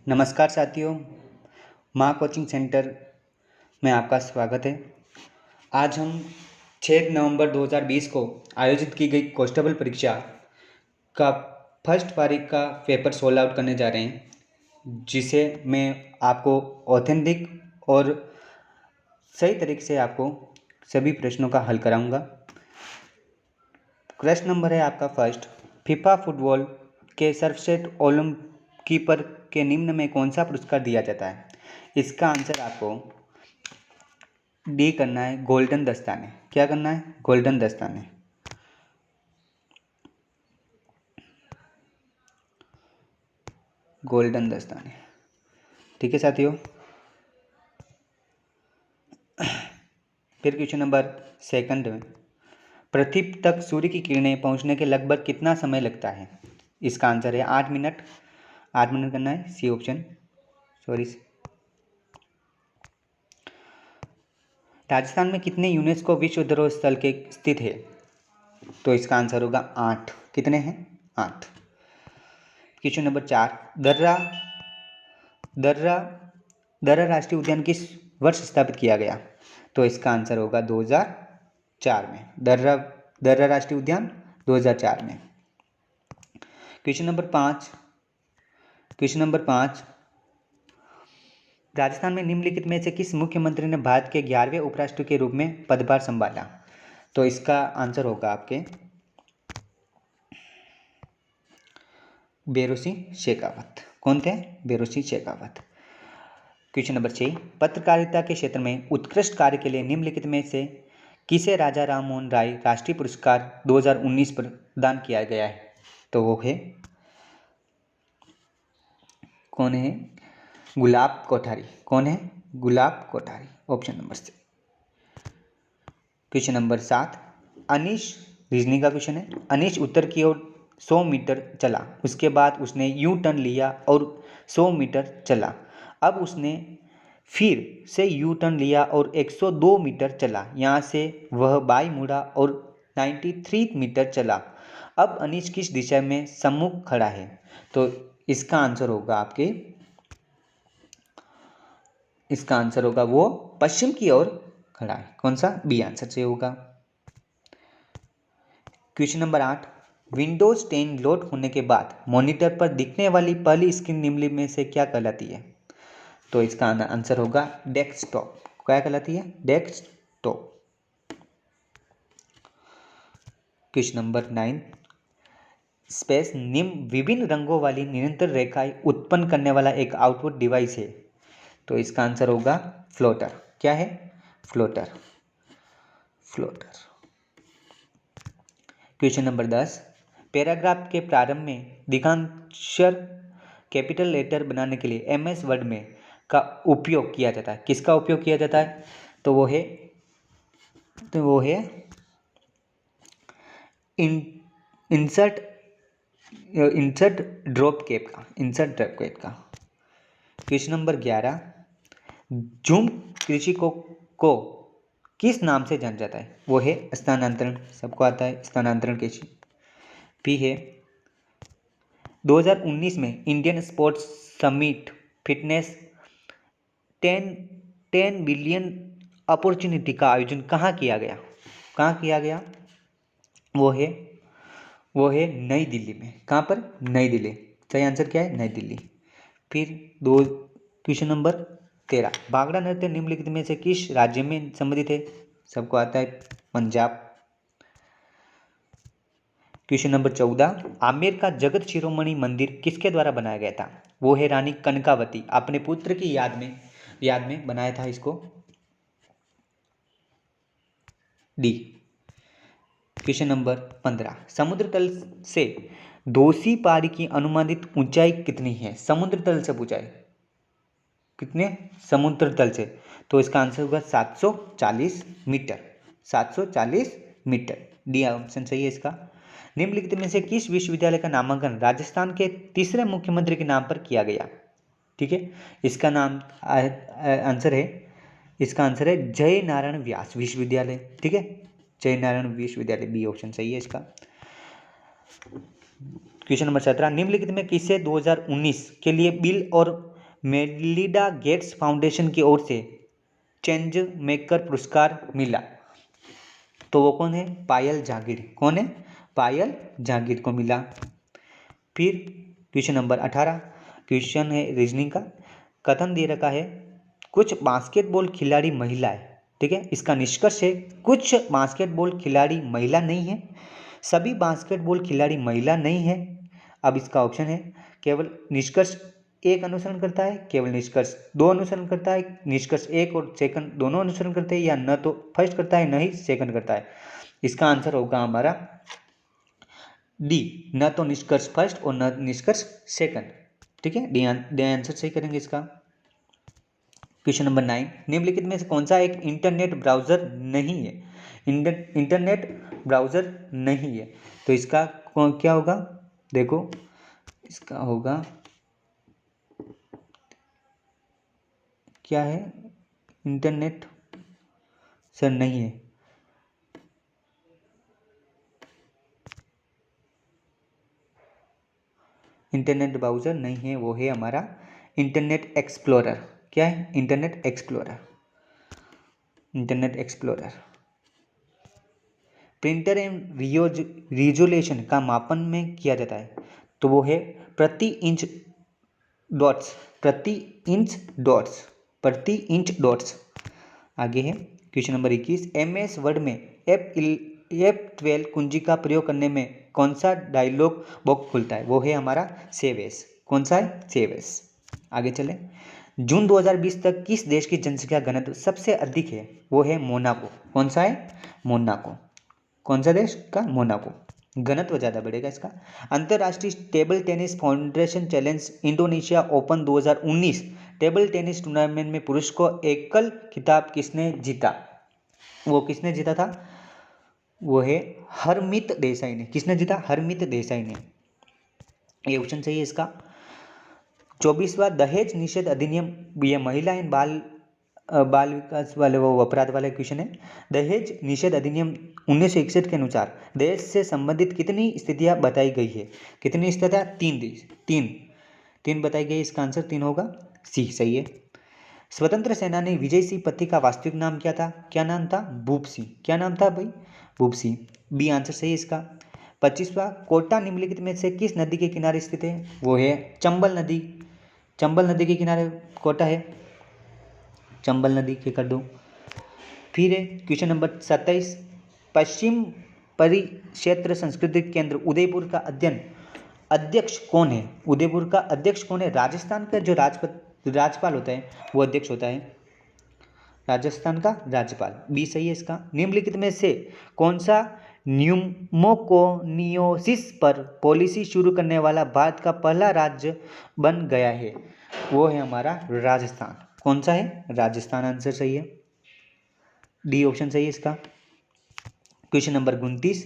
नमस्कार साथियों, माँ कोचिंग सेंटर में आपका स्वागत है। आज हम 6 नवंबर 2020 को आयोजित की गई कांस्टेबल परीक्षा का फर्स्ट पारी का पेपर सोल्व आउट करने जा रहे हैं, जिसे मैं आपको ऑथेंटिक और सही तरीके से आपको सभी प्रश्नों का हल कराऊंगा। प्रश्न नंबर है आपका फर्स्ट, फीफा फुटबॉल के सर्वश्रेष्ठ गोलकीपर के निम्न में कौन सा पुरस्कार दिया जाता है? इसका आंसर आपको डी करना है, गोल्डन दस्ताने। क्या करना है? गोल्डन दस्ताने। गोल्डन दस्ताने। ठीक है साथियों। फिर क्वेश्चन नंबर सेकंड में, पृथ्वी तक सूर्य की किरणें पहुंचने के लगभग कितना समय लगता है? इसका आंसर है 8 मिनट। 8 मिनट करना है, सी ऑप्शन। सॉरी। राजस्थान में कितने यूनेस्को विश्व धरोहर स्थल के स्थित है? तो इसका आंसर होगा 8। कितने हैं? 8। क्वेश्चन नंबर 4, दर्रा दर्रा दर्रा राष्ट्रीय उद्यान किस वर्ष स्थापित किया गया? तो इसका आंसर होगा 2004 में। दर्रा राष्ट्रीय उद्यान 2004 में। क्वेश्चन नंबर 5, राजस्थान में निम्नलिखित में से किस मुख्यमंत्री ने भारत के 11वें उपराष्ट्रपति के रूप में पदभार संभाला? तो इसका आंसर होगा आपके बेरों सिंह शेखावत। कौन थे? बेरों सिंह शेखावत। क्वेश्चन नंबर 6, पत्रकारिता के क्षेत्र में उत्कृष्ट कार्य के लिए निम्नलिखित में से किसे राजा राम मोहन राय राष्ट्रीय पुरस्कार 2019 प्रदान किया गया है? तो वो है, कौन है? गुलाब कोठारी। कौन है? Gulab Kothari. Option number C. Question number 7, अनीश रीजनिंग का क्वेश्चन है। अनीश उत्तर की ओर 100 मीटर चला, उसके बाद उसने यू टर्न लिया और 100 मीटर चला। अब उसने फिर से यू टर्न लिया और 102 मीटर चला। यहाँ से वह बाई मुड़ा और 93 मीटर चला। अब अनीश किस दिशा में सम्मुख खड़ा है? तो इसका आंसर होगा वो पश्चिम की ओर खड़ा है। कौन सा? बी आंसर से होगा। क्वेश्चन नंबर 8, विंडोज 10 लोड होने के बाद मॉनिटर पर दिखने वाली पहली स्क्रीन निम्नलिखित में से क्या कहलाती है? तो इसका आंसर होगा डेस्कटॉप। क्या कहलाती है? डेस्कटॉप। क्वेश्चन नंबर 9, स्पेस निम्न विभिन्न रंगों वाली निरंतर रेखाएं उत्पन्न करने वाला एक आउटपुट डिवाइस है। तो इसका आंसर होगा फ्लोटर। क्या है? फ्लोटर। क्वेश्चन नंबर 10, पैराग्राफ के प्रारंभ में दिगांशर कैपिटल लेटर बनाने के लिए MS वर्ड में का उपयोग किया जाता है। किसका उपयोग किया जाता है? तो वो है इंसर्ट ड्रॉप कैप का। क्वेश्चन नंबर 11, झूम कृषि को किस नाम से जाना जाता है? वो है स्थानांतरण। सबको आता है स्थानांतरण कृषि। भी है 2019 में Indian sports summit fitness 10 billion opportunity का आयोजन कहाँ किया गया? वो है नई दिल्ली में। कहाँ पर? नई दिल्ली। सही आंसर क्या है? नई दिल्ली। फिर क्वेश्चन नंबर 13, भांगड़ा नृत्य निम्नलिखित में से किस राज्य में संबंधित है? सबको आता है पंजाब। क्वेश्चन नंबर 14, आमेर का जगत शिरोमणि मंदिर किसके द्वारा बनाया गया था? वो है रानी कनकावती। अपने पुत्र की याद में बनाया था इसको। डी। क्वेश्चन नंबर 15, समुद्र तल से दोषी पहाड़ी की अनुमानित ऊंचाई कितनी है? समुद्र तल से ऊंचाई कितने? समुद्र तल से। तो इसका आंसर होगा 740 मीटर। 740 मीटर। डी ऑप्शन सही है इसका। निम्नलिखित में से किस विश्वविद्यालय का नामांकन राजस्थान के तीसरे मुख्यमंत्री के नाम पर किया गया? ठीक है, इसका आंसर है जय नारायण व्यास विश्वविद्यालय। ठीक है, जय नारायण विश्वविद्यालय। बी ऑप्शन सही है इसका। क्वेश्चन नंबर 17, निम्नलिखित में किसे 2019 के लिए बिल और मेलिंडा गेट्स फाउंडेशन की ओर से चेंज मेकर पुरस्कार मिला? तो वो कौन है? पायल जागीर। कौन है? पायल जागीर को मिला। फिर क्वेश्चन नंबर 18, क्वेश्चन है रीजनिंग का। कथन दे रखा है कुछ बास्केटबॉल खिलाड़ी महिला है, ठीक है। इसका निष्कर्ष है कुछ बास्केटबॉल खिलाड़ी महिला नहीं है, सभी बास्केटबॉल खिलाड़ी महिला नहीं है। अब इसका ऑप्शन है केवल निष्कर्ष एक अनुसरण करता है, केवल निष्कर्ष दो अनुसरण करता है, निष्कर्ष एक और सेकंड दोनों अनुसरण करते हैं, या न तो फर्स्ट करता है न ही सेकंड करता है। इसका आंसर होगा हमारा डी, न तो निष्कर्ष फर्स्ट और न निष्कर्ष सेकंड, ठीक है। डी आंसर सही करेंगे इसका। क्वेश्चन नंबर 9, निम्नलिखित में से कौन सा एक इंटरनेट ब्राउजर नहीं है? इंटरनेट ब्राउजर नहीं है, तो इसका क्या होगा? देखो इसका होगा क्या है? इंटरनेट सर नहीं है, इंटरनेट ब्राउजर नहीं है, वो है हमारा इंटरनेट एक्सप्लोरर। क्या है? Internet explorer. Internet explorer. Printer and resolution का मापन में किया जाता है, तो वो है प्रति इंच डॉट्स। प्रति इंच डॉट्स। प्रति इंच डॉट्स। आगे है क्वेश्चन नंबर 21, MS वर्ड में F12 कुंजी का प्रयोग करने में कौन सा डायलॉग बॉक्स खुलता है? वो है हमारा सेव एज। कौन सा है? Save age. आगे चले, जून 2020 तक किस देश की जनसंख्या घनत्व सबसे अधिक है? वो है मोनाको। कौन सा है? मोनाको। कौन सा देश का? मोनाको। घनत्व ज़्यादा बढ़ेगा इसका। अंतर्राष्ट्रीय table tennis foundation challenge Indonesia open 2019 table tennis tournament में पुरुष को एकल खिताब किसने जीता? वो किसने जीता था? वो है हरमीत देसाई ने। किसने जीता? हरमीत देसाई ने। ये ऑप्शन सही है इसका। 24वां दहेज निषेध अधिनियम, ये महिला एंड बाल विकास वाले वो अपराध वाले क्वेश्चन है। दहेज निषेध अधिनियम 1961 के अनुसार दहेज से संबंधित कितनी स्थितियां बताई गई है? कितनी स्थितियां? तीन बताई गई। इसका आंसर 3 होगा, सी सही है। स्वतंत्र सेनानी विजय सिंह पत्ती का वास्तविक नाम क्या था? क्या नाम था? भूप सिंह। क्या नाम था भाई? भूप सिंह। बी आंसर सही है इसका। 25वां, कोटा निम्नलिखित में से किस नदी के किनारे स्थित है? वो है चंबल नदी। चंबल नदी के किनारे कोटा है। चंबल नदी के कर दो। फिर है क्वेश्चन नंबर 27, पश्चिम परिक्षेत्र सांस्कृतिक केंद्र उदयपुर का अध्यक्ष कौन है? उदयपुर का अध्यक्ष कौन है? राजस्थान का जो राज्यपाल होता है वो अध्यक्ष होता है। राजस्थान का राज्यपाल। बी सही है इसका। निम्नलिखित में से कौन सा न्यूमोकोनियोसिस पर पॉलिसी शुरू करने वाला भारत का पहला राज्य बन गया है? वो है हमारा राजस्थान। कौन सा है? राजस्थान आंसर सही है। डी ऑप्शन सही है इसका। क्वेश्चन नंबर 29,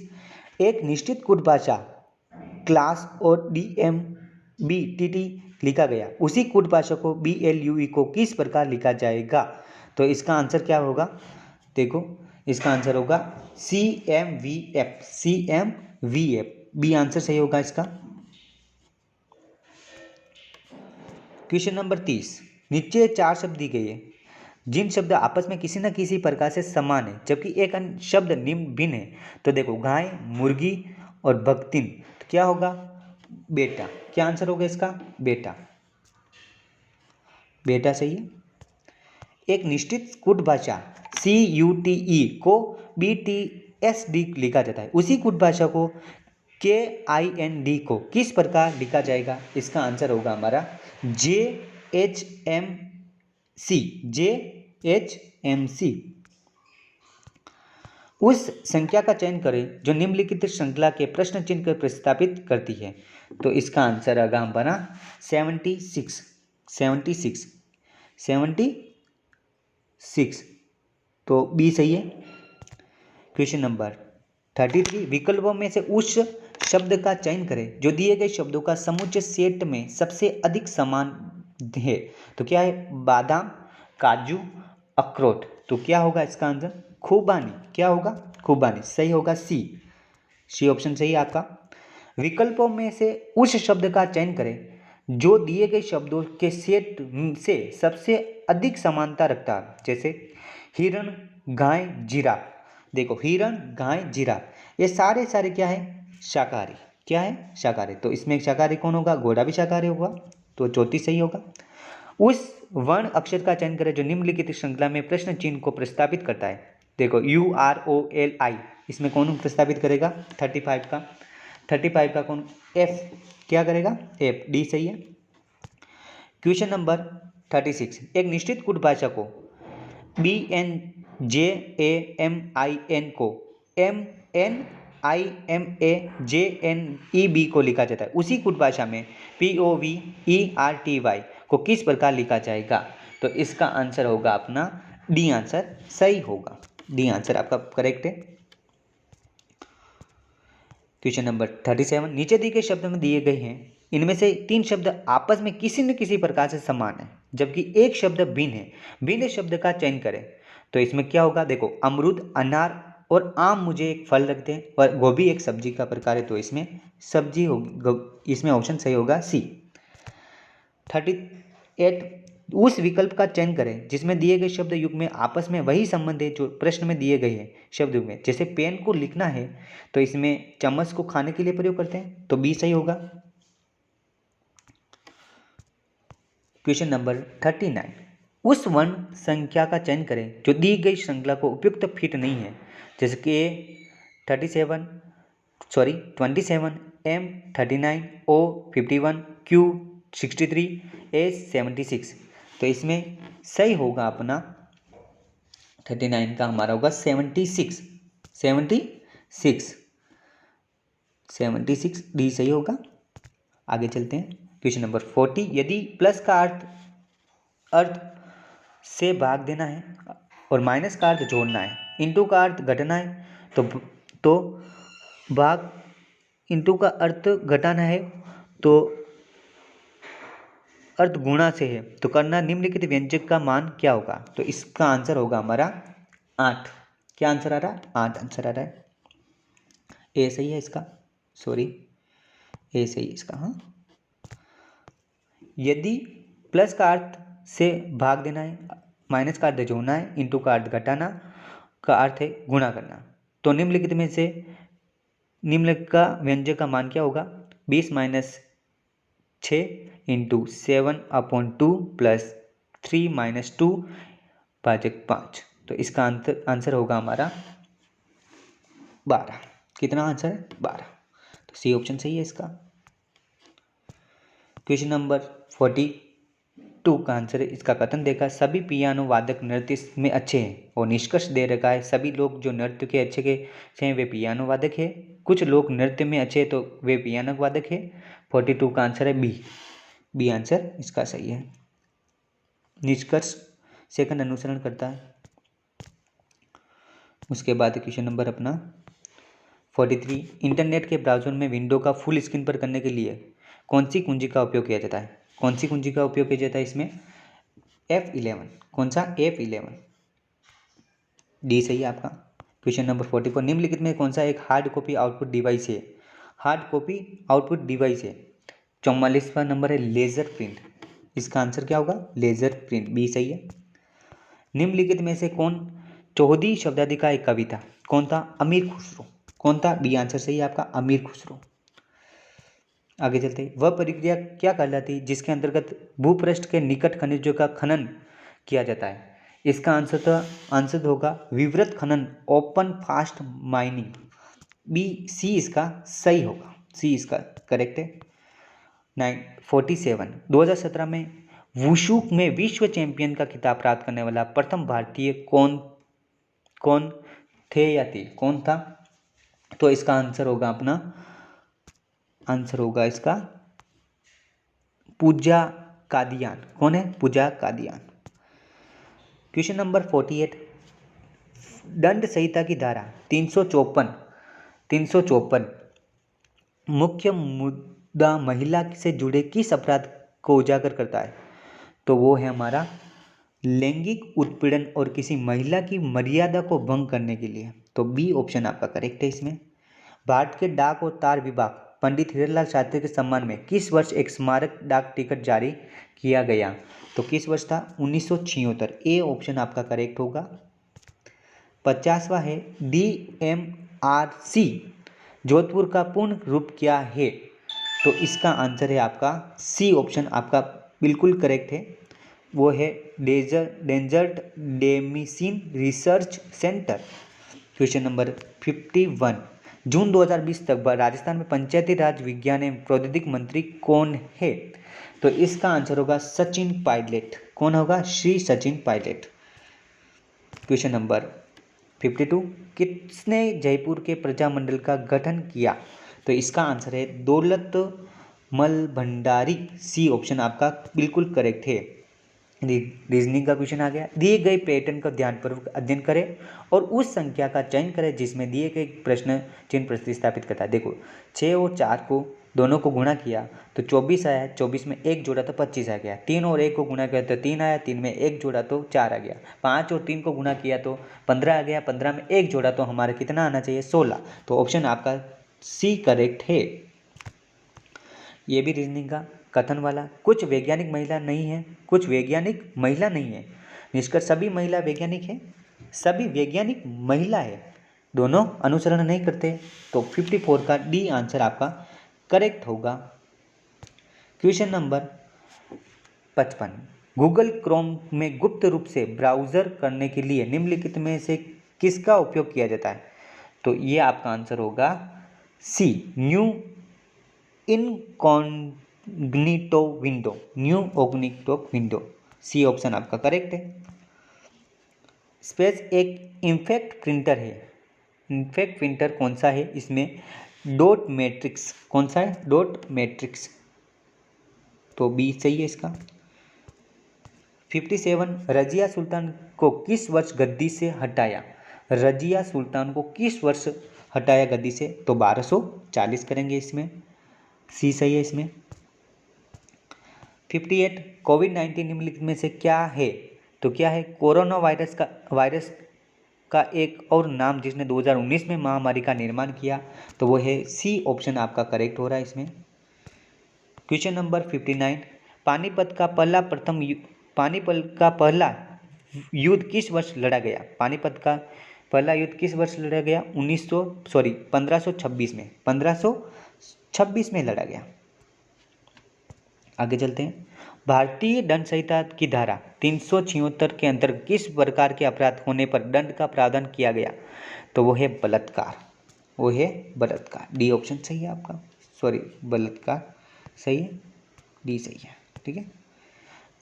एक निश्चित कोड भाषा क्लास और DMBTT लिखा गया, उसी कोड भाषा को BLUE को किस प्रकार लिखा जाएगा? तो इसका आंसर क्या होगा? देखो इसका आंसर होगा CMVF। CMVF। बी आंसर सही होगा इसका। क्वेश्चन नंबर 30, नीचे 4 शब्द दी गई है जिन शब्द आपस में किसी न किसी प्रकार से समान है जबकि एक अन्य शब्द निम्न भिन्न है। तो देखो गाय, मुर्गी और भक्तिन, तो क्या होगा? बेटा। क्या आंसर होगा इसका? बेटा। बेटा सही है। एक निश्चित कूट भाषा CUTE को BTSD लिखा जाता है, उसी कूट भाषा को KIND को किस प्रकार लिखा जाएगा? इसका आंसर होगा हमारा JHMC। उस संख्या का चयन करें जो निम्नलिखित श्रृंखला के प्रश्न चिन्ह को प्रतिस्थापित करती है। तो इसका आंसर होगा हमारा 76। तो बी सही है। क्वेश्चन नंबर 33, विकल्पों में से उस शब्द का चयन करें जो दिए गए शब्दों का समुच्चय सेट में सबसे अधिक समान है। तो क्या है? बादाम, काजू, अखरोट। तो क्या होगा इसका आंसर? खूबानी। क्या होगा? खूबानी। सही होगा सी ऑप्शन सही है आपका। विकल्पों में से उस शब्द का चयन करें जो दिए गए शब्दों के सेट से सबसे अधिक समानता रखता है, जैसे हिरण, गाय, जीरा। देखो हिरण, गाय, जीरा, ये सारे सारे क्या है, शाकाहारी। क्या है, शाकाहारी। तो इसमें शाकाहारी कौन होगा, घोड़ा भी शाकाहारी होगा, तो चौथी सही होगा। उस वर्ण अक्षर का चयन करें जो निम्नलिखित श्रृंखला में प्रश्न चिन्ह को प्रस्तावित करता है। देखो UROLI, इसमें कौन प्रस्तावित करेगा, 35 का कौन, F क्या करेगा, F, D सही है। क्वेश्चन नंबर 36, एक निश्चित कूट भाषा को BNJAMIN को MNIMAJNEB को लिखा जाता है, उसी कूट भाषा में POVERTY को किस प्रकार लिखा जाएगा। तो इसका आंसर होगा अपना डी आंसर सही होगा, डी आंसर आपका करेक्ट है। क्वेश्चन नंबर 37, नीचे दिए गए शब्द में दिए गए हैं, इनमें से 3 शब्द आपस में किसी न किसी प्रकार से समान है जबकि एक शब्द भिन्न है, भिन्न शब्द का चयन करें। तो इसमें क्या होगा, देखो अमरूद, अनार और आम मुझे एक फल रखते हैं और गोभी एक सब्जी का प्रकार है, तो इसमें सब्जी होगी, इसमें ऑप्शन सही होगा सी। 38, उस विकल्प का चयन करें जिसमें दिए गए शब्द युग में आपस में वही संबंध है जो प्रश्न में दिए गए हैं शब्द युग में। जैसे पेन को लिखना है तो इसमें चम्मच को खाने के लिए प्रयोग करते हैं, तो बी सही होगा। क्वेश्चन नंबर 39, उस वर्ण संख्या का चयन करें जो दी गई श्रृंखला को उपयुक्त फिट नहीं है। जैसे कि A27 M39 O51 Q63 A76। तो इसमें सही होगा अपना 39 का हमारा होगा 76 डी सही होगा। आगे चलते हैं, क्वेश्चन नंबर 40, यदि प्लस का अर्थ से भाग देना है और माइनस का अर्थ जोड़ना है, इंटू का अर्थ घटाना है, तो भाग इंटू का अर्थ घटाना है तो अर्थ गुणा से है, तो करना निम्नलिखित व्यंजक का मान क्या होगा। तो इसका आंसर होगा हमारा 8। क्या आंसर आ रहा है, 8 आंसर आ रहा है। ए सही है इसका, ए सही है इसका। हाँ, यदि प्लस का अर्थ से भाग देना है, माइनस का अर्थ जोड़ना है, इंटू का अर्थ घटाना, का अर्थ है गुणा करना, तो निम्नलिखित में से निम्नलिखित का व्यंजक का मान क्या होगा, 20 - 6 इंटू 7/2 प्लस 3 - 2 भाजक 5। तो इसका आंसर होगा हमारा 12। कितना आंसर है, 12। तो सी ऑप्शन सही है इसका। क्वेश्चन नंबर 42 का आंसर है, इसका कथन देखा, सभी पियानो वादक नृत्य में अच्छे हैं, और निष्कर्ष दे रखा है सभी लोग जो नृत्य के अच्छे हैं वे पियानो वादक है, कुछ लोग नृत्य में अच्छे हैं तो वे पियानो वादक है। 42 का आंसर है बी आंसर इसका सही है। निष्कर्ष सेकंड अनुसरण करता है। उसके बाद क्वेश्चन नंबर अपना 43, इंटरनेट के ब्राउज़र में विंडो का फुल स्क्रीन पर करने के लिए कौन सी कुंजी का उपयोग किया जाता है। कौन सी कुंजी का उपयोग किया जाता है इसमें, F11। कौन सा, F11, डी सही है आपका। क्वेश्चन नंबर 44, निम्नलिखित में कौन सा एक हार्ड कॉपी आउटपुट डिवाइस है। हार्ड कॉपी आउटपुट डिवाइस है, 44वां नंबर है लेज़र प्रिंट। इसका आंसर क्या होगा, लेज़र प्रिंट, बी सही है। निम्नलिखित में से कौन चौधरी शब्दावली का एक कविता, कौन था, अमीर खुसरो। कौन था, बी आंसर सही है आपका, अमीर खुसरो। आगे चलते हैं, वह प्रक्रिया क्या कहलाती है जिसके अंतर्गत भूपृष्ठ के निकट खनिजों का खनन किया जाता है। इसका आंसर होगा विवृत खनन, open fast mining, B C इसका सही होगा, सी इसका करेक्ट है। 47, 2017 में वुशु में विश्व चैंपियन का खिताब प्राप्त करने वाला प्रथम भारतीय कौन थे या थी, कौन था। तो इसका आंसर होगा अपना, आंसर होगा इसका पूजा कादियान। कौन है, पूजा कादियान। क्वेश्चन नंबर 48, दंड संहिता की धारा 354 मुख्य मुद्दा महिला से जुड़े किस अपराध को उजागर करता है। तो वो है हमारा लैंगिक उत्पीड़न और किसी महिला की मर्यादा को भंग करने के लिए। तो बी ऑप्शन आपका करेक्ट है इसमें। भारत के डाक और तार विभाग पंडित हीरालाल शास्त्री के सम्मान में किस वर्ष एक स्मारक डाक टिकट जारी किया गया? तो किस वर्ष था? 1976। ए ऑप्शन आपका करेक्ट होगा। 50वां है DMRC जोधपुर का पूर्ण रूप क्या है? तो इसका आंसर है आपका सी ऑप्शन आपका बिल्कुल करेक्ट है, वो है desert medicine research centre. Question number 51, जून 2020 तक राजस्थान में पंचायती राज विज्ञान एवं प्रौद्योगिकी मंत्री कौन है? तो इसका आंसर होगा सचिन पायलट। कौन होगा? श्री सचिन पायलट। क्वेश्चन नंबर 52, किसने जयपुर के प्रजामंडल का गठन किया? तो इसका आंसर है दौलत मल भंडारी। सी ऑप्शन आपका बिल्कुल करेक्ट है। रीजनिंग का क्वेश्चन आ गया। दिए गए पैटर्न का ध्यानपूर्वक अध्ययन करें और उस संख्या का चयन करें जिसमें दिए गए प्रश्न चिन्ह प्रतिस्थापित करता है। देखो 6 और 4 को दोनों को गुणा किया तो 24 आया, 24 में 1 जोड़ा तो 25 आ गया। 3 और 1 को गुणा किया तो 3 आया, 3 में 1 जोड़ा तो 4 आ गया। 5 और 3 को गुणा किया तो 15 आ गया, 15 में 1 जोड़ा तो हमारा कितना आना चाहिए? 16। तो ऑप्शन आपका सी करेक्ट है। ये भी रीजनिंग का कथन वाला, कुछ वैज्ञानिक महिला नहीं है, कुछ वैज्ञानिक महिला नहीं है, निष्कर्ष सभी महिला वैज्ञानिक है, सभी वैज्ञानिक महिला है, दोनों अनुसरण नहीं करते। तो 54 का डी आंसर आपका करेक्ट होगा। क्वेश्चन नंबर 55, गूगल क्रोम में गुप्त रूप से ब्राउज़र करने के लिए निम्नलिखित में से किसका उपयोग किया जाता है? तो ये आपका आंसर होगा C, new incognito window. New incognito window, C option आपका करेक्ट है। स्पेस एक इम्फेक्ट प्रिंटर है, इम्फेक्ट प्रिंटर कौन सा है? इसमें डॉट मैट्रिक्स, कौन सा है? डॉट मैट्रिक्स, तो बी सही है इसका। 57, रजिया सुल्तान को किस वर्ष गद्दी से हटाया? रजिया सुल्तान को किस वर्ष हटाया गद्दी से? तो 1240 करेंगे इसमें, सी सही है इसमें। 58, कोविड-19 निम्नलिखित में से क्या है? तो क्या है? कोरोना वायरस का एक और नाम जिसने 2019 में महामारी का निर्माण किया, तो वो है सी ऑप्शन आपका करेक्ट हो रहा है इसमें। क्वेश्चन नंबर 59, पानीपत का पहला युद्ध किस वर्ष लड़ा गया? पानीपत का पहला युद्ध किस वर्ष लड़ा गया? 1526 में, 1526 में लड़ा गया। आगे चलते हैं। भारतीय दंड संहिता की धारा 376 के अंतर्गत किस प्रकार के अपराध होने पर दंड का प्रावधान किया गया? तो वो है बलात्कार, वो है बलात्कार। डी ऑप्शन सही है आपका, बलात्कार सही है, डी सही है, ठीक है।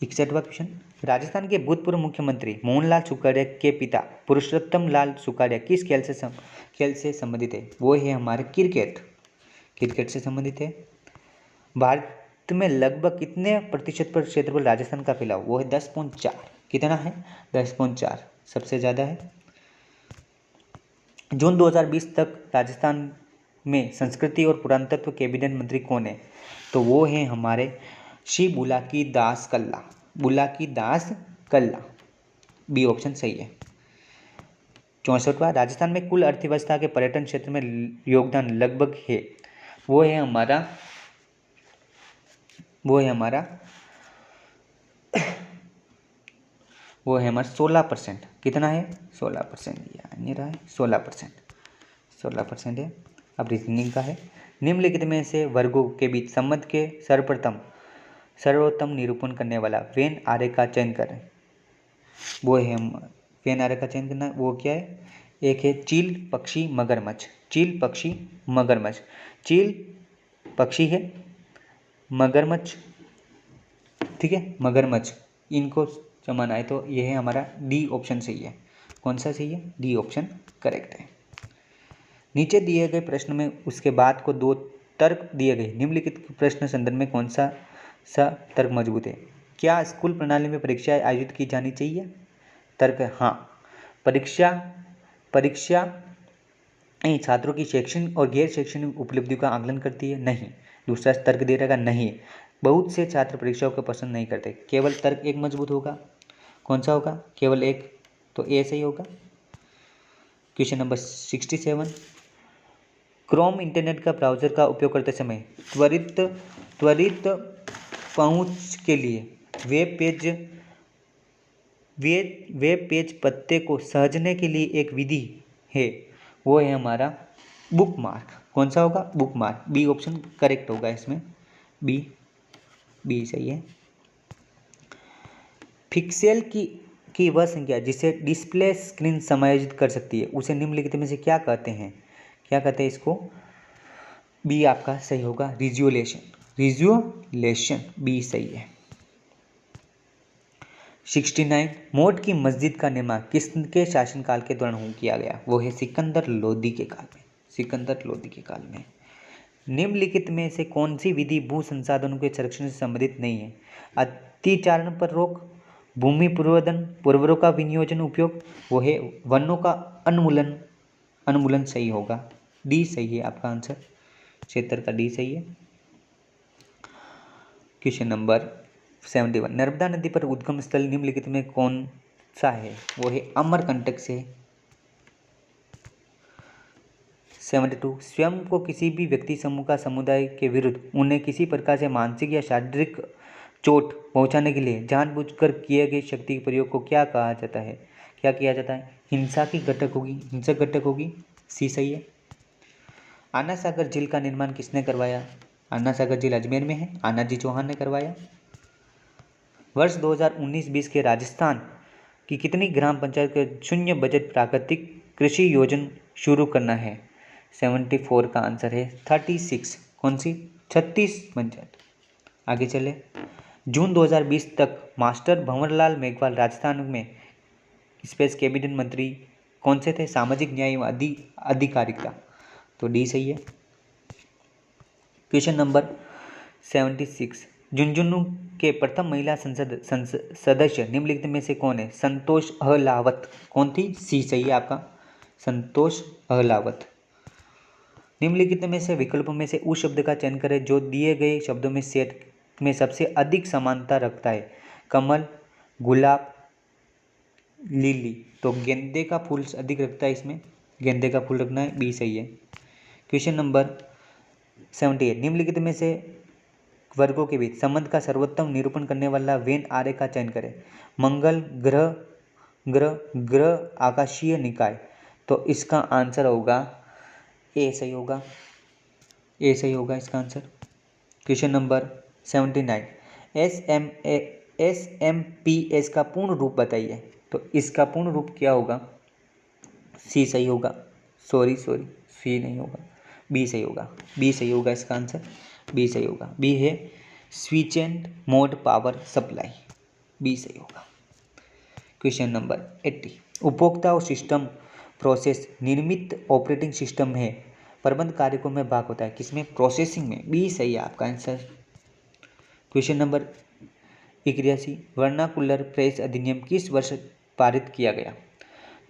61वां क्वेश्चन, राजस्थान के भूतपूर्व मुख्यमंत्री मोहनलाल सुखाड़िया के पिता पुरुषोत्तम लाल सुखाड़िया किस खेल से संबंधित है? वो है हमारे क्रिकेट से संबंधित है। भारत में लगभग कितने प्रतिशत पर क्षेत्रफल राजस्थान का फैला? वो है 10.4। कितना है? 10.4, सबसे ज़्यादा है। जून 2020 तक राजस्थान में संस्कृति और पुरातत्व कैबिनेट मंत्री कौन है? तो वो है हमारे श्री बुलाकी दास कल्ला, बुलाकी दास कल्ला, बी ऑप्शन सही है। 64वां, राजस्थान में कुल अर्थव्यवस्था के पर्यटन क्षेत्र में योगदान लगभग है? वो है हमारा 16%। कितना है? 16%, याद नहीं रहा है, 16% है। अब रीजनिंग का है। निम्नलिखित में से वर्गों के बीच संबंध के सर्वोत्तम निरूपण करने वाला वेन आरेख का चयन करें। वो है हम वेन आरेख का चयन करना, वो क्या है? एक है चील पक्षी मगरमच्छ, चील पक्षी मगरमच्छ, चील पक्षी है, मगरमच्छ, ठीक है, मगरमच्छ, इनको जमाना है, तो ये है हमारा डी ऑप्शन सही है। कौन सा सही है? डी ऑप्शन करेक्ट है। नीचे दिए गए प्रश्न में उसके बाद को 2 तर्क दिए गए, निम्नलिखित प्रश्न संदर्भ में कौन सा तर्क मजबूत है? क्या स्कूल प्रणाली में परीक्षाएं आयोजित की जानी चाहिए? तर्क है हाँ। परीक्षा छात्रों की शैक्षणिक और गैर शैक्षणिक उपलब्धियों का आकलन करती है? नहीं। दूसरा तर्क दे रहेगा नहीं, बहुत से छात्र परीक्षाओं को पसंद नहीं करते। केवल तर्क एक मजबूत होगा, कौन सा होगा? केवल एक, तो ए सही होगा। क्वेश्चन नंबर 67, क्रोम इंटरनेट का ब्राउज़र का उपयोग करते समय त्वरित पहुंच के लिए वेब पेज पत्ते को सहेजने के लिए एक विधि है, वो है हमारा बुकमार्क। कौन सा होगा? बुकमार्क। बी ऑप्शन करेक्ट होगा इसमें। बी सही है। पिक्सेल की वह संख्या जिसे डिस्प्ले स्क्रीन समायोजित कर सकती है उसे निम्नलिखित में से क्या कहते हैं? क्या कहते हैं इसको? बी आपका सही होगा, रिज्यूलेशन। बी सही है। 69 मोट की मस्जिद का निर्माण किसके शासनकाल के दौरान किया गया? वो है सिकंदर लोदी के काल में। निम्नलिखित में से कौन सी विधि भू संसाधनों के संरक्षण से संबंधित नहीं है? अतिचारण पर रोक, भूमि पूर्वधन, उर्वरकों का विनियोजन उपयोग, वो है वनों का उन्मूलन सही होगा। डी सही है आपका आंसर। क्षेत्र का डी सही है। क्वेश्चन नंबर 71 नर्मदा नदी पर उद्गम स्थल निम्नलिखित में कौन सा है? वो है अमरकंटक से। 72 स्वयं को किसी भी व्यक्ति समूह का समुदाय के विरुद्ध उन्हें किसी प्रकार से मानसिक या शारीरिक चोट पहुंचाने के लिए जानबूझकर किए गए शक्ति के प्रयोग को क्या कहा जाता है? क्या किया जाता है? हिंसक घटक होगी। सी सही है। आना सागर झील का निर्माण किसने करवाया? आना सागर झील अजमेर में है, आना जी चौहान ने करवाया। वर्ष 2019-20 के राजस्थान की कितनी ग्राम पंचायत के शून्य बजट प्राकृतिक कृषि योजना शुरू करना है? 74 का आंसर है 36। कौन सी? 36 पंचायत। आगे चले। जून 2020 तक मास्टर भंवरलाल मेघवाल राजस्थान में स्पेस कैबिनेट मंत्री कौन से थे? सामाजिक न्याय एवं अधिकारिता। तो डी सही है। क्वेश्चन नंबर 76 झुंझुनू के प्रथम महिला संसद सदस्य निम्नलिखित में से कौन है? संतोष अहलावत। कौन थी? सी सही है आपका, संतोष अहलावत। निम्नलिखित में से विकल्पों में से उस शब्द का चयन करें जो दिए गए शब्दों में सेट में सबसे अधिक समानता रखता है। कमल, गुलाब, लिली। तो गेंदे का फूल अधिक रखता है, इसमें गेंदे का फूल रखना है। बी सही है। क्वेश्चन नंबर 78 निम्नलिखित में से वर्गों के बीच संबंध का सर्वोत्तम निरूपण करने वाला वेन आरेख का चयन करें। मंगल ग्रह आकाशीय निकाय। तो इसका आंसर होगा ए सही होगा। ए सही होगा इसका आंसर। क्वेश्चन नंबर 79 SMPS का पूर्ण रूप बताइए। तो इसका पूर्ण रूप क्या होगा? सी सही होगा। सॉरी सी नहीं होगा, बी सही होगा। बी सही होगा इसका आंसर। बी सही होगा। बी है switch and mode power supply. B सही होगा। क्वेश्चन नंबर 80 उपभोक्ता और सिस्टम प्रोसेस निर्मित ऑपरेटिंग सिस्टम है प्रबंध कार्यक्रम में भाग होता है किसमें? प्रोसेसिंग में। बी सही है आपका answer. Question number 81 vernacular press अधिनियम किस वर्ष पारित किया गया?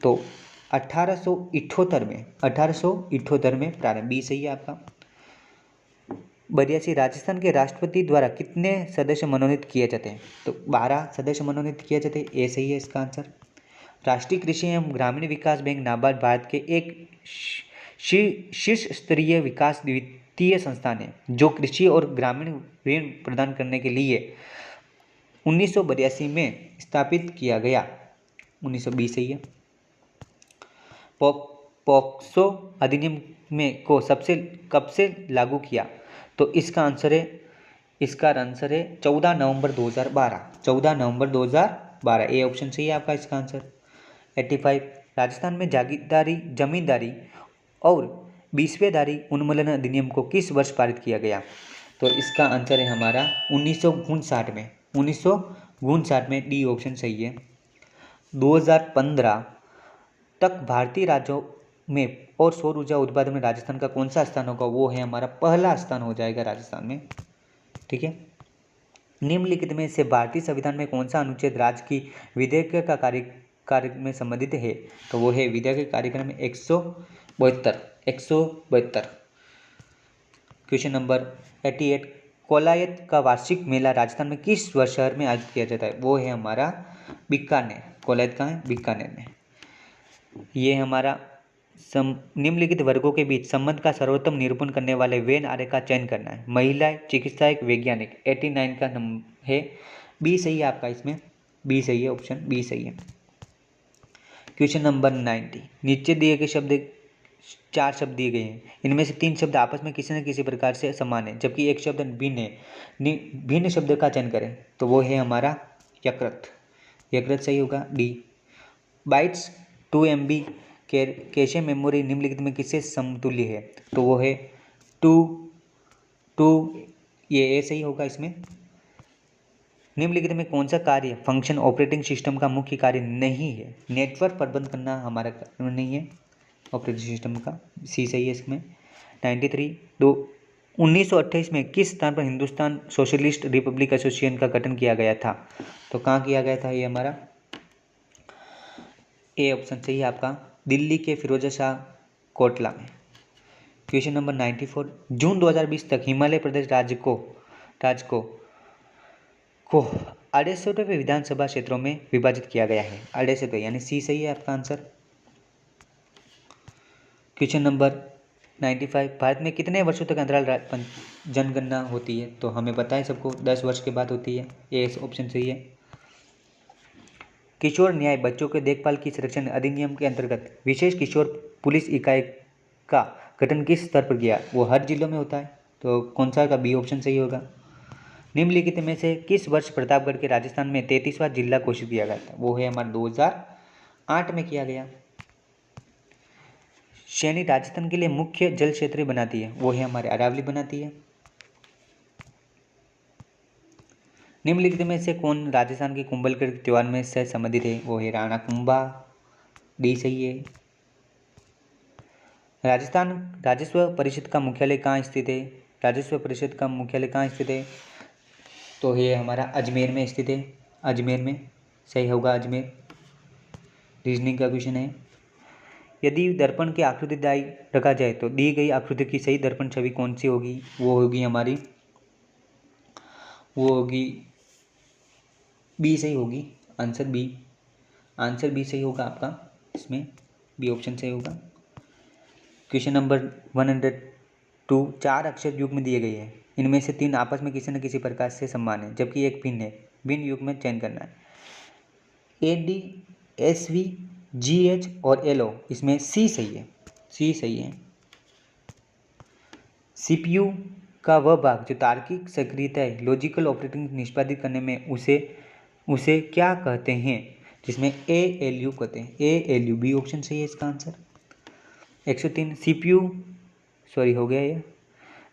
तो 1878 में प्रारंभ। बी सही है आपका। 82 राजस्थान के राष्ट्रपति द्वारा कितने सदस्य मनोनीत किए जाते हैं? तो 12 सदस्य मनोनीत किए जाते हैं। ए सही है इसका आंसर। राष्ट्रीय कृषि एवं ग्रामीण विकास बैंक नाबार्ड भारत के एक शीर्ष स्तरीय विकास वित्तीय संस्थान है जो कृषि और ग्रामीण ऋण प्रदान करने के लिए 1982 में स्थापित किया गया। 1920 सही है। पॉक्सो अधिनियम में को कब से लागू किया? तो इसका आंसर है 14 नवंबर 2012। 14 नवंबर 2012। ए ऑप्शन सही है आपका इसका आंसर। 85 राजस्थान में जागीरदारी जमींदारी और बीसवेदारी उन्मूलन अधिनियम को किस वर्ष पारित किया गया? तो इसका आंसर है हमारा 1959 में। 1959 में। डी ऑप्शन सही है। 2015 तक भारतीय राज्यों में और सौर ऊर्जा उत्पादन में राजस्थान का कौन सा स्थान होगा? वो है हमारा पहला स्थान हो जाएगा राजस्थान में। ठीक है। निम्नलिखित में से भारतीय संविधान में कौन सा अनुच्छेद राज्य की विधेयक का कार्य में संबंधित है? तो वो है विधेयक कार्यक्रम में 172। क्वेश्चन नंबर 88 कोलायत का वार्षिक मेला राजस्थान में किस शहर में आयोजित किया जाता है? वो है हमारा बीकानेर। कोलायत कहाँ है? बीकानेर में। ये हमारा निम्नलिखित वर्गों के बीच संबंध का सर्वोत्तम निरूपण करने वाले वेन आर्य का चयन करना है। महिला, चिकित्सा, एक वैज्ञानिक। 89 का नंबर है। बी सही है आपका, इसमें बी सही है, ऑप्शन बी सही है। क्वेश्चन नंबर 90, नीचे दिए गए शब्द 4 शब्द दिए गए हैं, इनमें से 3 शब्द आपस में किसी न किसी प्रकार से समान है जबकि एक शब्द भिन्न है। भिन्न शब्द का चयन करें तो वो है हमारा यकृत। यकृत सही होगा, D. Bytes 2 MB cache memory निम्नलिखित में किससे समतुल्य है? तो वो है 2 ये ए सही होगा इसमें। निम्नलिखित में कौन सा कार्य फंक्शन ऑपरेटिंग सिस्टम का मुख्य कार्य नहीं है? नेटवर्क प्रबंध करना हमारा कार्य नहीं है ऑपरेटिंग सिस्टम का, सी सही है इसमें। 93 1928 में किस स्थान पर हिंदुस्तान सोशलिस्ट रिपब्लिक एसोसिएशन का गठन किया गया था? तो कहाँ किया गया था ये हमारा? ए ऑप्शन सही है आपका, दिल्ली के फिरोजा शाह कोटला में। क्वेश्चन नंबर 94, जून 2020 तक हिमाचल प्रदेश राज्य को 68 विधानसभा क्षेत्रों में विभाजित किया गया है। 68 यानी सी सही है आपका आंसर। क्वेश्चन नंबर 95, भारत में कितने वर्षों तक अंतराल जनगणना होती है? तो हमें पता है सबको 10 वर्ष के बाद होती है, ए ऑप्शन सही है। किशोर न्याय बच्चों के देखभाल की संरक्षण अधिनियम के अंतर्गत विशेष किशोर पुलिस इकाई का गठन किस स्तर पर किया? वो हर जिलों में होता है, तो कौन सा का बी ऑप्शन सही होगा। निम्नलिखित में से किस वर्ष प्रतापगढ़ के राजस्थान में 33वां जिला घोषित किया गया था? वो है हमारा 2008 में किया गया। शैनी राजस्थान के लिए मुख्य जल क्षेत्र बनाती है, वो है हमारे अरावली बनाती है। निम्नलिखित में से कौन राजस्थान के कुंभलगढ़ त्योहार में से संबंधित है? वो है राणा कुंभा, डी सही है। राजस्थान राजस्व परिषद का मुख्यालय कहाँ स्थित है? राजस्व परिषद का मुख्यालय कहाँ स्थित है? तो ये हमारा अजमेर में स्थित है, अजमेर में सही होगा, अजमेर। रीजनिंग का क्वेश्चन है, यदि दर्पण की आकृति दाई रखा जाए तो दी गई आकृति की सही दर्पण छवि कौन सी होगी? वो होगी बी सही होगी, आंसर बी। आंसर बी सही होगा आपका, इसमें बी ऑप्शन सही होगा। क्वेश्चन नंबर 102, 4 अक्षर युग में दिए गए हैं, इनमें से 3 आपस में किसी न किसी प्रकार से समान है जबकि एक भिन्न है। भिन्न युग में चयन करना है। AD, SV, GH और LO, इसमें सी सही है, सी सही है। CPU का वह भाग जो तार्किक सक्रियता है लॉजिकल ऑपरेटिंग निष्पादित करने में उसे क्या कहते हैं? जिसमें ALU कहते हैं, ALU बी ऑप्शन सही है इसका आंसर। 103 CPU सॉरी हो गया ये।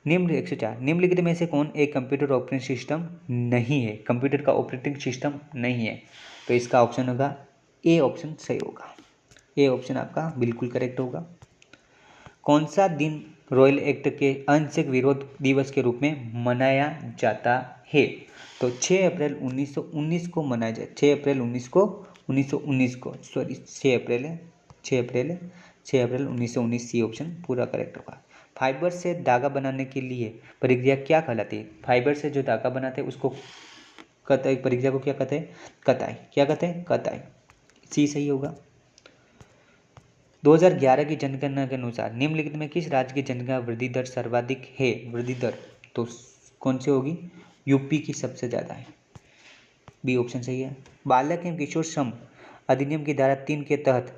104 निम्नलिखित में से कौन एक कंप्यूटर ऑपरेटिंग सिस्टम नहीं है? कंप्यूटर का ऑपरेटिंग सिस्टम नहीं है, तो इसका ऑप्शन होगा ए ऑप्शन सही होगा। ए ऑप्शन आपका बिल्कुल करेक्ट होगा। कौन सा दिन रॉयल एक्ट के आंशिक विरोध दिवस के रूप में मनाया जाता है? तो 6 अप्रैल 1919 को मनाया जाए, 6 अप्रैल 1919 को सॉरी 6 अप्रैल है, 6 अप्रैल 1919 सी ऑप्शन पूरा करेक्ट होगा। फाइबर से धागा बनाने के लिए प्रक्रिया क्या कहलाती है? फाइबर से जो धागा बनाते हैं उसको कताई, प्रक्रिया को क्या कहते हैं? कताई। क्या कहते हैं? कताई, सी सही होगा। 2011 की जनगणना के अनुसार निम्नलिखित में किस राज्य की जनगणना वृद्धि दर सर्वाधिक है? वृद्धि दर तो कौन सी होगी? यूपी की सबसे ज़्यादा है, बी ऑप्शन सही है। बालक एवं किशोर श्रम अधिनियम की धारा 3 के तहत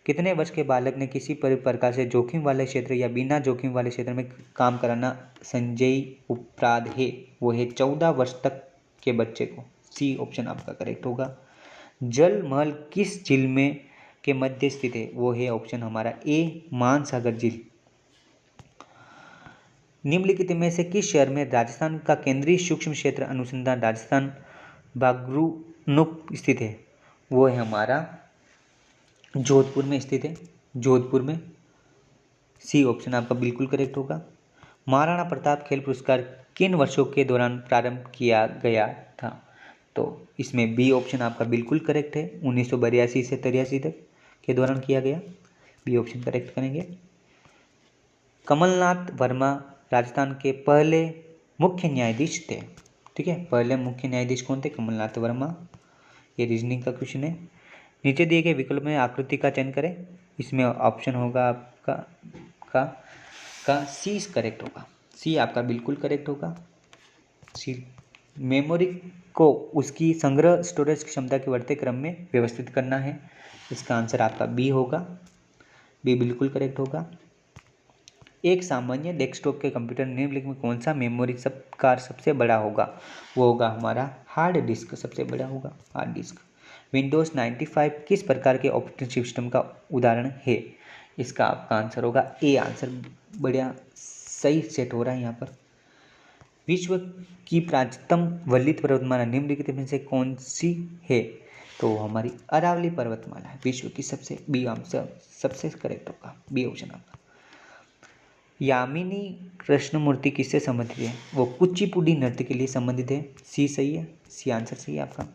कितने वर्ष के बालक ने किसी प्रकार से जोखिम वाले क्षेत्र या बिना जोखिम वाले क्षेत्र में काम कराना संज्ञेय अपराध है? वो है 14 वर्ष तक के बच्चे को, सी ऑप्शन आपका करेक्ट होगा। जल महल किस झील में के मध्य स्थित है? वो है ऑप्शन हमारा ए मानसागर झील। निम्नलिखित में से किस शहर में राजस्थान का केंद्रीय सूक्ष्म क्षेत्र अनुसंधान राजस्थान बागरूनुक स्थित है? वो है हमारा जोधपुर में स्थित है, जोधपुर में, सी ऑप्शन आपका बिल्कुल करेक्ट होगा। महाराणा प्रताप खेल पुरस्कार किन वर्षों के दौरान प्रारंभ किया गया था? तो इसमें बी ऑप्शन आपका बिल्कुल करेक्ट है, 1982 से 83 तक के दौरान किया गया, बी ऑप्शन करेक्ट करेंगे। कमलनाथ वर्मा राजस्थान के पहले मुख्य न्यायाधीश थे, ठीक है, पहले मुख्य न्यायाधीश कौन थे? कमलनाथ वर्मा। ये रीजनिंग का क्वेश्चन है। नीचे दिए गए विकल्प में आकृति का चयन करें। इसमें ऑप्शन होगा आपका का सी करेक्ट होगा। सी आपका बिल्कुल करेक्ट होगा। सी मेमोरी को उसकी संग्रह स्टोरेज क्षमता के बढ़ते क्रम में व्यवस्थित करना है। इसका आंसर आपका बी होगा। बी बिल्कुल करेक्ट होगा। एक सामान्य डेस्कटॉप के कंप्यूटर निम्नलिखित में कौन सा मेमोरी कार सबसे बड़ा होगा? वो होगा हमारा हार्ड डिस्क, सबसे बड़ा होगा हार्ड डिस्क। विंडोज़ 95 किस प्रकार के ऑपरेटिंग सिस्टम का उदाहरण है? इसका आपका आंसर होगा ए। आंसर बढ़िया सही सेट हो रहा है यहाँ पर। विश्व की प्राचीनतम वल्लित पर्वतमाला निम्नलिखित में से कौन सी है? तो हमारी अरावली पर्वतमाला है विश्व की सबसे। बी आंसर सबसे करेक्ट होगा, बी ऑप्शन आपका। यामिनी कृष्णमूर्ति किससे संबंधित है? वो कुचिपुड़ी नृत्य के लिए संबंधित है। सी सही है, सी आंसर सही है आपका।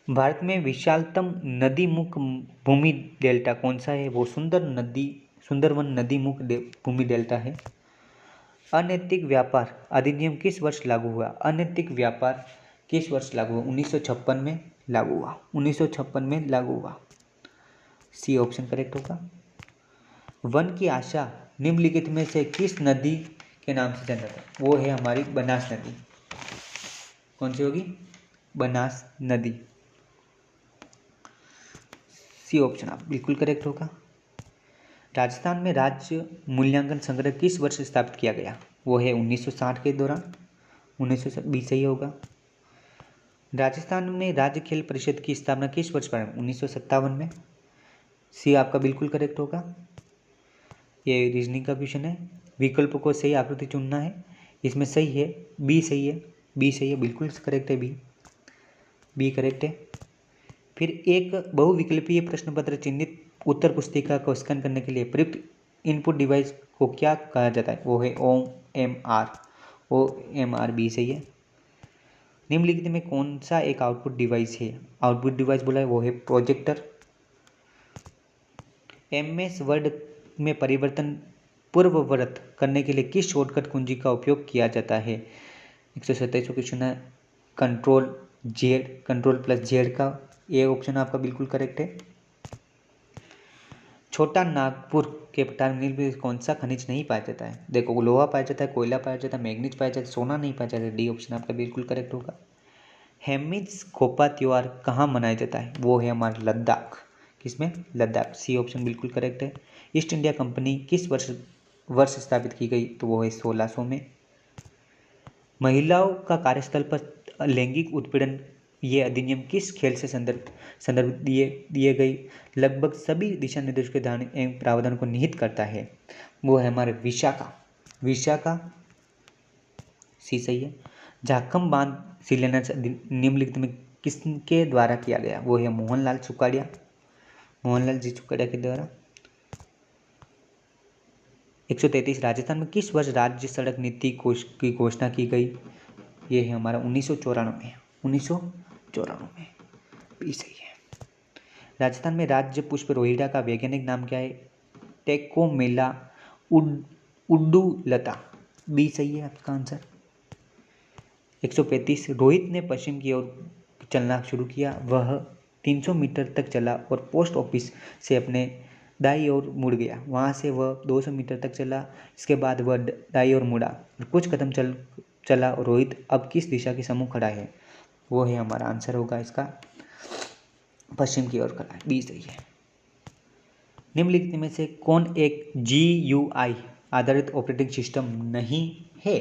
भारत में विशालतम नदी मुख भूमि डेल्टा कौन सा है? वो सुंदरवन नदी मुख भूमि डेल्टा है। अनैतिक व्यापार अधिनियम किस वर्ष लागू हुआ? अनैतिक व्यापार किस वर्ष लागू हुआ? 1956 में लागू हुआ। 1956 में लागू हुआ। सी ऑप्शन करेक्ट होगा। वन की आशा निम्नलिखित में से किस नदी के नाम से जाना जाता है? वो है हमारी बनास नदी। कौन सी होगी? बनास नदी। सी ऑप्शन आप बिल्कुल करेक्ट होगा। राजस्थान में राज्य मूल्यांकन संग्रह किस वर्ष स्थापित किया गया? वो है 1960 के दौरान। 1920 सही होगा। राजस्थान में राज्य खेल परिषद की स्थापना किस वर्ष पर? 1957 में। सी आपका बिल्कुल करेक्ट होगा। ये रीजनिंग का क्वेश्चन है। विकल्प को सही आकृति चुनना है। इसमें सही है बी, सही है बी, सही है, बिल्कुल करेक्ट है बी, बी करेक्ट है। फिर एक बहुविकल्पीय प्रश्न पत्र चिन्हित उत्तर पुस्तिका को स्कैन करने के लिए प्रयुक्त इनपुट डिवाइस को क्या कहा जाता है? वो है OMR। OMR बी सही है। निम्नलिखित में कौन सा एक आउटपुट डिवाइस है? आउटपुट डिवाइस बोला है वो है प्रोजेक्टर। MS वर्ड में परिवर्तन पूर्ववत करने के लिए किस शॉर्टकट कुंजी का उपयोग किया जाता है? 127 क्वेश्चन है। कंट्रोल+Z का ये ऑप्शन आपका बिल्कुल करेक्ट है। छोटा नागपुर के पठार में निम्नलिखित कौन सा खनिज नहीं पाया जाता है? देखो लोहा पाया जाता है, कोयला पाया जाता है, मैग्नीज पाया जाता है, सोना नहीं पाया जाता है। डी ऑप्शन आपका बिल्कुल करेक्ट होगा। हेमिज खोपा त्योहार कहाँ मनाया जाता है? वो है हमारा लद्दाख। किसमें? लद्दाख। सी ऑप्शन बिल्कुल करेक्ट है। ईस्ट इंडिया कंपनी किस वर्ष स्थापित की गई? तो वो है 1600 में। महिलाओं का कार्यस्थल पर लैंगिक उत्पीड़न ये अधिनियम किस खेल से संदर्भ दिए गई? लगभग सभी दिशा निर्देशों के धारण एवं प्रावधान को निहित करता है। वो है हमारे विशाखा। सी सही है। झाकम बांध शिलान्यास निम्नलिखित में किसके द्वारा किया गया? वो है मोहनलाल जी चुकाड़िया के द्वारा। 133 राजस्थान में किस वर्ष राज्य सड़क नीति की घोषणा की गई? ये है हमारा 1994। 1994 भी सही है। राजस्थान में राज्य पुष्प रोहिड़ा का वैज्ञानिक नाम क्या है? टेकोमेला उड्डूलता। बी सही है आपका आंसर। 135 रोहित ने पश्चिम की ओर चलना शुरू किया। वह 300 मीटर तक चला और पोस्ट ऑफिस से अपने दाई ओर मुड़ गया। वहाँ से वह 200 मीटर तक चला। इसके बाद वह दाई ओर मुड़ा और कुछ कदम चला और रोहित अब किस दिशा के सम्मुख खड़ा है? वो है हमारा आंसर होगा इसका पश्चिम की ओर खड़ा है। बी सही है। निम्नलिखित में से कौन एक GUI आधारित ऑपरेटिंग सिस्टम नहीं है?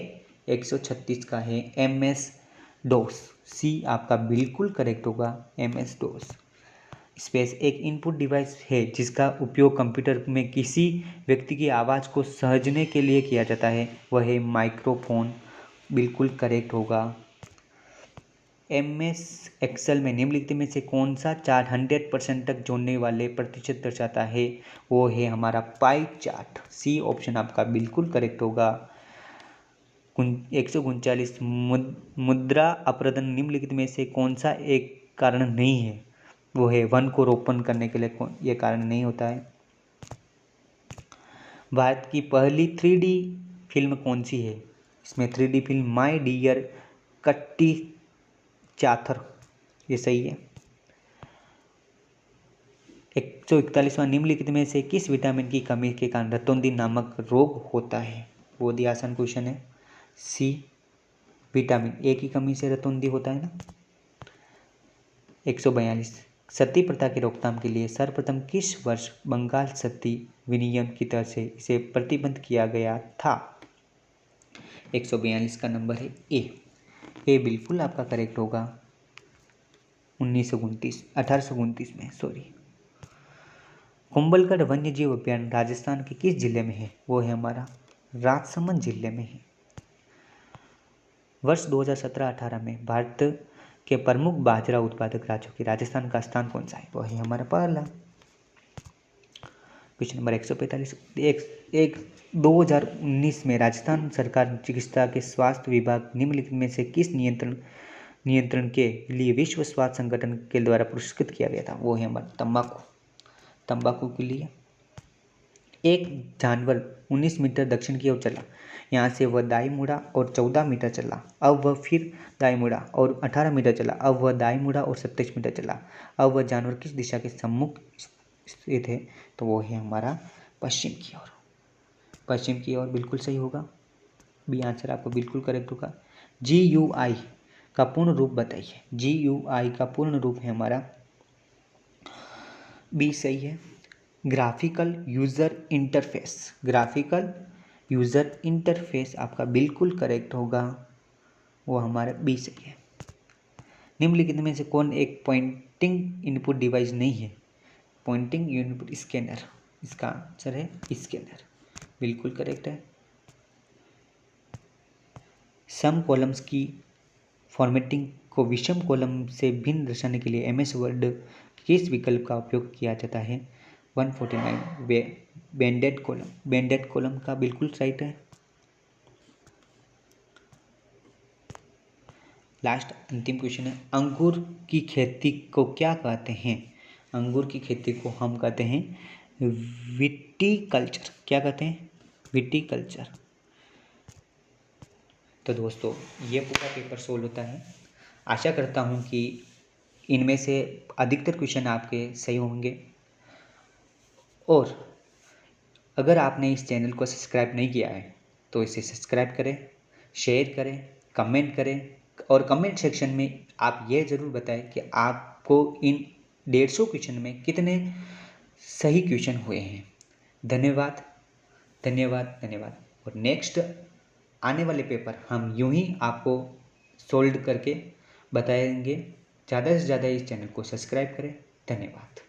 136 का है MS-DOS। सी आपका बिल्कुल करेक्ट होगा MS-DOS। स्पेस एक इनपुट डिवाइस है जिसका उपयोग कंप्यूटर में किसी व्यक्ति की आवाज़ को समझने के लिए किया जाता है। वह है माइक्रोफोन। बिल्कुल करेक्ट होगा। MS एक्सेल में निम्नलिखित में से कौन सा चार्ट 100% तक जोड़ने वाले प्रतिशत दर्शाता है? वो है हमारा पाई चार्ट। सी ऑप्शन आपका बिल्कुल करेक्ट होगा। 139 मुद्रा अपरदन निम्नलिखित में से कौन सा एक कारण नहीं है? वो है वन को रोपण करने के लिए ये कारण नहीं होता है। भारत की पहली 3D फिल्म कौन सी है? इसमें 3D फिल्म माय डियर कट्टी चाथर ये सही है। 141वां, निम्नलिखित में से किस विटामिन की कमी के कारण रतौंधी नामक रोग होता है? बहुत ही आसान क्वेश्चन है। सी, विटामिन ए की कमी से रतौंधी होता है ना। 142, सती प्रथा की रोकथाम के लिए सर्वप्रथम किस वर्ष बंगाल सती विनियम की तरह से इसे प्रतिबंध किया गया था? 142 का नंबर है ए बिल्कुल आपका करेक्ट होगा 1829 में, सॉरी। कुंभलगढ़ वन्य जीव उद्यान राजस्थान के किस जिले में है? वो है हमारा राजसमंद जिले में है। वर्ष 2017-18 में भारत के प्रमुख बाजरा उत्पादक राज्यों की राजस्थान का स्थान कौन सा है? वो है हमारा पहला। क्वेश्चन नंबर 145, 2019 में राजस्थान सरकार चिकित्सा के स्वास्थ्य विभाग निम्नलिखित में से किस नियंत्रण के लिए विश्व स्वास्थ्य संगठन के द्वारा पुरस्कृत किया गया था? वो है हमारा तंबाकू के लिए। एक जानवर 19 मीटर दक्षिण की ओर चला, यहाँ से वह दाई मुड़ा और 14 मीटर चला। अब वह फिर दाई मुड़ा और 18 मीटर चला। अब वह दाई मुड़ा और 27 मीटर चला। अब वह जानवर किस दिशा के सम्मुख स्थित है? तो वो है हमारा पश्चिम की ओर। पश्चिम की ओर बिल्कुल सही होगा। बी आंसर आपको बिल्कुल करेक्ट होगा। GUI का पूर्ण रूप बताइए। GUI का पूर्ण रूप है हमारा, बी सही है, graphical user interface. Graphical user interface आपका बिल्कुल करेक्ट होगा, वो हमारा बी सही है। निम्नलिखित में से कौन एक पॉइंटिंग इनपुट डिवाइस नहीं है? पॉइंटिंग इनपुट स्कैनर, इसका आंसर है स्कैनर, बिल्कुल करेक्ट है। सम कॉलम्स की फॉर्मेटिंग को विषम कॉलम से भिन्न दर्शाने के लिए MS वर्ड किस विकल्प का उपयोग किया जाता है? 149 बेंडेड कॉलम। बेंडेड कॉलम का बिल्कुल राइट है। लास्ट अंतिम क्वेश्चन है, अंगूर की खेती को क्या कहते हैं? अंगूर की खेती को हम कहते हैं विटीकल्चर। क्या कहते हैं? विटीकल्चर। तो दोस्तों ये पूरा पेपर सोल्व होता है। आशा करता हूँ कि इनमें से अधिकतर क्वेश्चन आपके सही होंगे। और अगर आपने इस चैनल को सब्सक्राइब नहीं किया है तो इसे सब्सक्राइब करें, शेयर करें, कमेंट करें और कमेंट सेक्शन में आप ये ज़रूर बताएं कि आपको इन 150 क्वेश्चन में कितने सही क्वेश्चन हुए हैं। धन्यवाद धन्यवाद धन्यवाद। और नेक्स्ट आने वाले पेपर हम यूं ही आपको सोल्व करके बताएंगे। ज़्यादा से ज़्यादा इस चैनल को सब्सक्राइब करें। धन्यवाद।